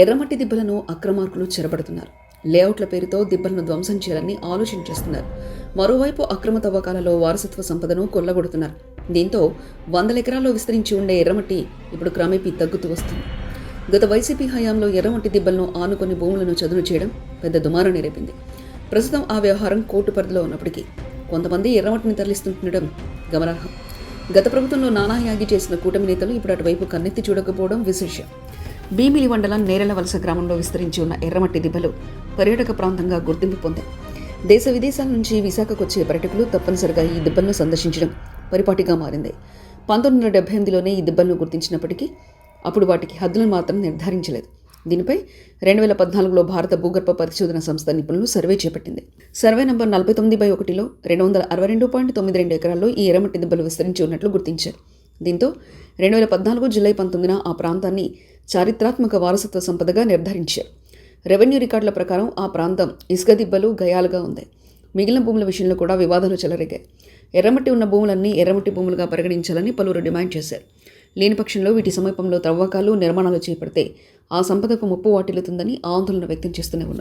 ఎర్రమట్టి దిబ్బలను అక్రమార్కులు చెరబడుతున్నారు. లేఅవుట్ల పేరుతో దిబ్బలను ధ్వంసం చేయాలని ఆలోచన చేస్తున్నారు. మరోవైపు అక్రమ తవ్వకాలలో వారసత్వ సంపదను కొల్లగొడుతున్నారు. దీంతో వందల ఎకరాల్లో విస్తరించి ఉండే ఎర్రమట్టి ఇప్పుడు క్రమేపీ తగ్గుతూ వస్తుంది. గత వైసీపీ హయాంలో ఎర్రమట్టి దిబ్బలను ఆనుకొని భూములను చదును చేయడం పెద్ద దుమారాన్ని రేపింది. ప్రస్తుతం ఆ వ్యవహారం కోర్టు పరిధిలో ఉన్నప్పటికీ కొంతమంది ఎర్రమట్టిని తరలిస్తుండడం గమనార్హం. గత ప్రభుత్వంలో నానాయాగి చేసిన కూటమి నేతలు ఇప్పుడు అటువైపు కన్నెత్తి చూడకపోవడం విశేషం. భీమిలి మండలం నేరెల వలస గ్రామంలో విస్తరించి ఉన్న ఎర్రమట్టి దిబ్బలు పర్యాటక ప్రాంతంగా గుర్తింపు పొందాయి. దేశ విదేశాల నుంచి విశాఖకు వచ్చే పర్యాటకులు తప్పనిసరిగా ఈ దిబ్బలను సందర్శించడం పరిపాటిగా మారింది. 1978లోనే ఈ దిబ్బలను గుర్తించినప్పటికీ అప్పుడు వాటికి హద్దులను మాత్రం నిర్ధారించలేదు. దీనిపై 2014లో భారత భూగర్భ పరిశోధన సంస్థ నిపుణులు సర్వే చేపట్టింది. సర్వే నంబర్ 49/1లో 262.92 ఎకరాల్లో ఈ ఎర్రమట్టి దిబ్బలు విస్తరించి ఉన్నట్లు గుర్తించారు. దీంతో 2014 జూలై 19న ఆ ప్రాంతాన్ని చారిత్రాత్మక వారసత్వ సంపదగా నిర్ధారించారు. రెవెన్యూ రికార్డుల ప్రకారం ఆ ప్రాంతం ఇసుక దిబ్బలు గయాలుగా ఉంది. మిగిలిన భూముల విషయంలో కూడా వివాదాలు చెలరేగాయి. ఎర్రమట్టి ఉన్న భూములన్నీ ఎర్రమట్టి భూములుగా పరిగణించాలని పలువురు డిమాండ్ చేశారు. లేని పక్షంలో వీటి సమీపంలో త్రవ్వకాలు నిర్మాణాలు చేపడితే ఆ సంపదకు ముప్పు వాటిల్లుతుందని ఆందోళన వ్యక్తం చేస్తూనే ఉన్నారు.